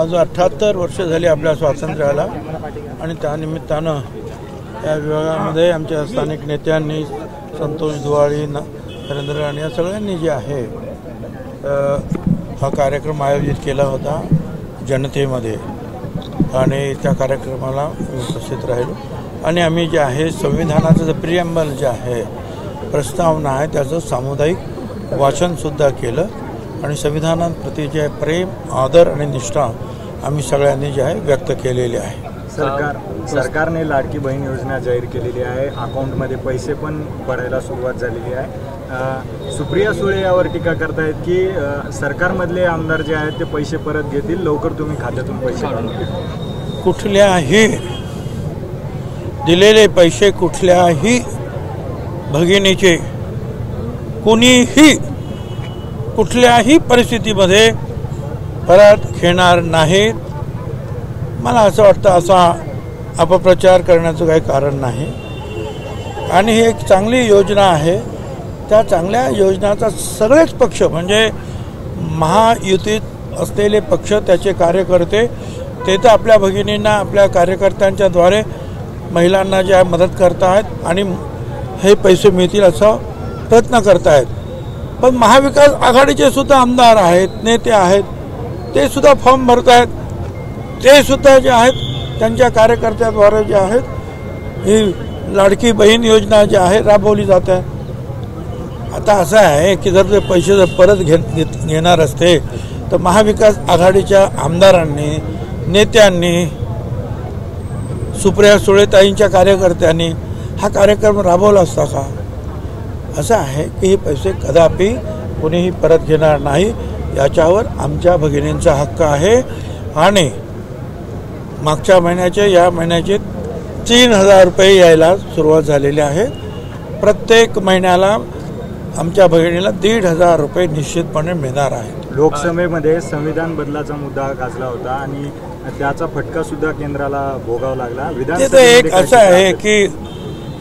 आज 78 वर्ष झाली आपल्या स्वातंत्र्याला आणि त्यानिमित्तानं या विभागामध्ये आमच्या स्थानिक नेत्यांनी संतोष दुवाळी नरेंद्र राणे या सगळ्यांनी जे आहे हा कार्यक्रम आयोजित केला होता जनतेमध्ये आणि त्या कार्यक्रमाला उपस्थित राहिलो आणि आम्ही जे आहे संविधानाचं जे प्रिएम्बल जे आहे प्रस्तावना आहे त्याचं सामुदायिक वाचनसुद्धा केलं आणि संविधानाप्रती जे प्रेम आदर आणि निष्ठा आम्ही सगळ्यांनी जे आहे व्यक्त केलेली आहे। सरकारने लाडकी बहीण योजना जाहीर केलेली आहे, अकाउंटमध्ये पैसे पण पडायला सुरुवात झालेली आहे। सुप्रिया सुळे यावर टीका करतायत की सरकारमधले आमदार जे आहेत ते पैसे परत घेतील, लवकर तुम्ही खात्यातून पैसे काढून घ्या। कुठल्याही दिलेले पैसे कुठल्याही भगिनीचे कुणीही कुठल्याही परिस्थितीमध्ये परत घेणार नाहीत। मला असं वाटतं असा अपप्रचार करण्याचं काही कारण नाही आणि ही एक चांगली योजना आहे। त्या चांगल्या योजनाचा सगळेच पक्ष म्हणजे महायुतीत असलेले पक्ष त्याचे कार्यकर्ते ते तर आपल्या भगिनींना आपल्या कार्यकर्त्यांच्याद्वारे महिलांना ज्या मदत करतायत आणि हे पैसे मिळतील असा प्रयत्न करतायत। पण महाविकास आघाडीचे सुद्धा आमदार आहेत, नेते आहेत, ते सुद्धा फॉर्म भरतायत, ते सुद्धा जे आहेत त्यांच्या कार्यकर्त्याद्वारे जे आहेत ही लाडकी बहीण योजना जी आहे राबवली जात आहे। आता असं आहे की जर ते पैसे जर परत घेणार असते तर महाविकास आघाडीच्या आमदारांनी नेत्यांनी सुप्रिया सुळेताईंच्या कार्यकर्त्यांनी हा कार्यक्रम राबवला असता का? असं आहे की हे पैसे कदापि कोणीही परत घेणार नाही, याच्यावर आमच्या भगिनींचा हक्क आहे। आणि मागच्या महिन्याचे या महिन्याचे 3000 रुपये यायला सुरुवात झालेली आहे। प्रत्येक महिन्याला आमच्या भगिनीला 1500 रुपये निश्चितपणे मिळणार आहेत। लोकसभेमध्ये संविधान बदलाचा मुद्दा गाजला होता आणि त्याचा फटका सुद्धा केंद्राला भोगावा लागला। विधानसभेत एक असं आहे की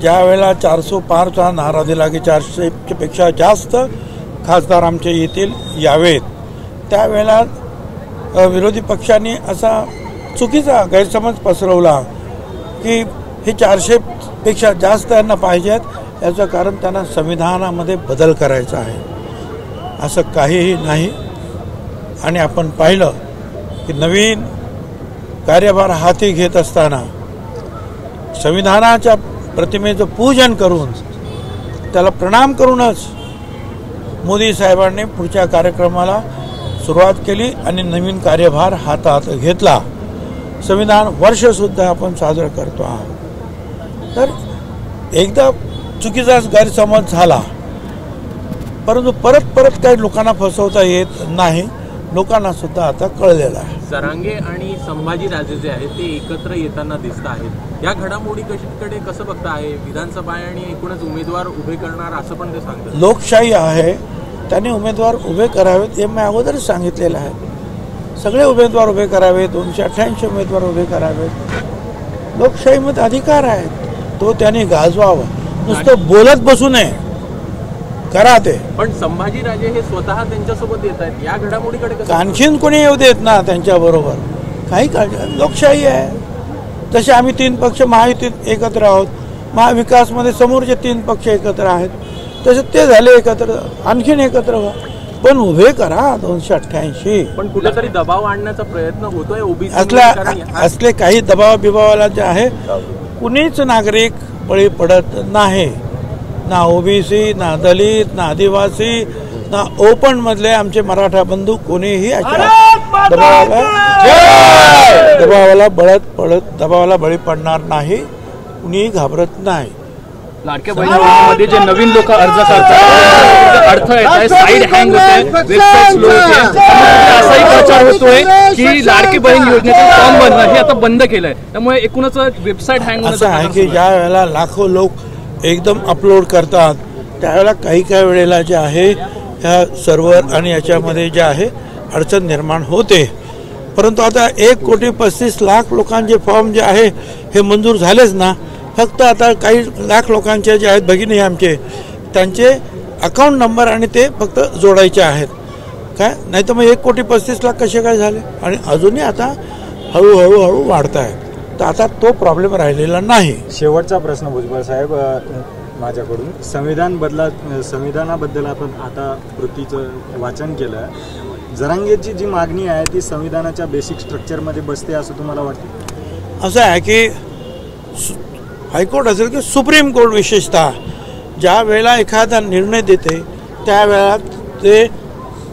ज्या वेळेला 405चा नारा दिला की 400 पेक्षा जास्त खासदार आमचे येतील यावेत, त्यावेळेला विरोधी पक्षांनी असा चुकीचा गैरसमज पसरवला की हे 400 पेक्षा जास्त यांना पाहिजेत, याचं कारण त्यांना संविधानामध्ये बदल करायचा आहे। असं काहीही नाही। आणि आपण पाहिलं की नवीन कार्यभार हाती घेत असताना संविधानाच्या प्रतिमेचं पूजन करून त्याला प्रणाम करूनच मोदी साहेबांनी पुढच्या कार्यक्रमाला सुरुवात केली आणि नवीन कार्यभार हातात घेतला। संविधान वर्षसुद्धा आपण साजरं करतो आहोत। तर एकदा चुकीचा गैरसमज झाला, परंतु परत परत काही लोकांना फसवता येत नाही, लोकांना सुद्धा आता कळलेलं आहे। जरांगे आणि संभाजीराजे जे आहेत ते एकत्र येताना दिसत आहेत, या घडामोडीकडे कसं बघता आहे? विधानसभा आणि एकूणच उमेदवार उभे करणार असं पण ते सांगतात। लोकशाही आहे, त्यांनी उमेदवार उभे करावेत हे मी अगोदरच सांगितलेलं आहे। सगळे उमेदवार उभे करावेत, 288 उमेदवार उभे करावेत। लोकशाहीमध्ये अधिकार आहेत, तो त्यांनी गाजवावा, नुसतं बोलत बसू नये, करा ते। पण संभाजीराजे हे स्वतः त्यांच्यासोबत येत आहेत, या घडामोडीकडे आणखीन कोणी येऊ देत ना त्यांच्याबरोबर, काही काळजी। लोकशाही आहे, तसे आम्ही 3 पक्ष महायुतीत एकत्र आहोत, महाविकासमध्ये समोरचे 3 पक्ष एकत्र आहेत, तसे ते झाले एकत्र, आणखीन एकत्र व्हा, पण उभे करा 288। पण कुठेतरी दबाव आणण्याचा प्रयत्न होतोय ओबीसी असले काही दबाव बिबावाला जे आहे कुणीच नागरिक बळी पडत नाही, ना ओबीसी, ना दलित, ना आदिवासी, ना ओपन मधले आमचे मराठा बंधू कोणीही दबावाला बळी पडणार नाही, कुणीही घाबरत नाही। लाडक्या बहिणीमध्ये जे नवीन लोक अर्ज करतात अर्थ येत आहे, साईड हँग होते, वेबसाईट स्लो होते, असाही प्रचार होतोय की लाडकी बहीण योजनेचे फॉर्म भरणं हे आता बंद केलंय, त्यामुळे एकूणच वेबसाईट हँग असं आहे की ज्या वेळेला लाखो लोक एकदम अपलोड करतात त्यावेळेला काही वेळेला जे आहे ह्या सर्व्हर आणि याच्यामध्ये जे आहे अडचण निर्माण होते। परंतु आता 1,35,00,000 लोकांचे फॉर्म जे आहे हे मंजूर झालेच ना, फक्त आता काही लाख लोकांचे जे आहेत भगिनी आमचे त्यांचे अकाउंट नंबर आणि ते फक्त जोडायचे आहेत। काय नाही तर मग 1,35,00,000 कसे काय झाले आणि अजूनही आता हळूहळू वाढत आहे. तर आता तो प्रॉब्लेम राहिलेला नाही. शेवटचा प्रश्न भुजबळ साहेब माझ्याकडून संविधानाबद्दल आपण आता कृतीचं वाचन केलं. जरांगेची जी मागणी आहे ती संविधानाच्या बेसिक स्ट्रक्चरमध्ये बसते असं तुम्हाला वाटतं? असं आहे की हायकोर्ट असेल की सुप्रीम कोर्ट विशेषतः ज्या वेळेला एखादा निर्णय देते त्यावेळेला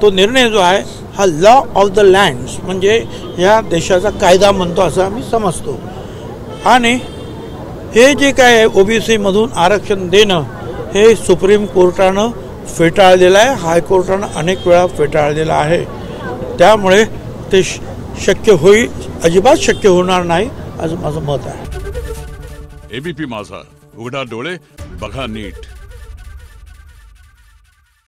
तो निर्णय जो आहे हा लॉ ऑफ द लँड्स म्हणजे ह्या देशाचा कायदा म्हणतो असं आम्ही समजतो. आणि हे जे काय आहे OBC मधून आरक्षण देणं हे सुप्रीम कोर्टानं फेटाळलेलं आहे. हायकोर्टानं अनेक वेळा फेटाळलेलं आहे. त्यामुळे ते अजिबात शक्य होणार नाही असं माझं मत आहे. ABP माझा, उघडा डोळे बघा नीट.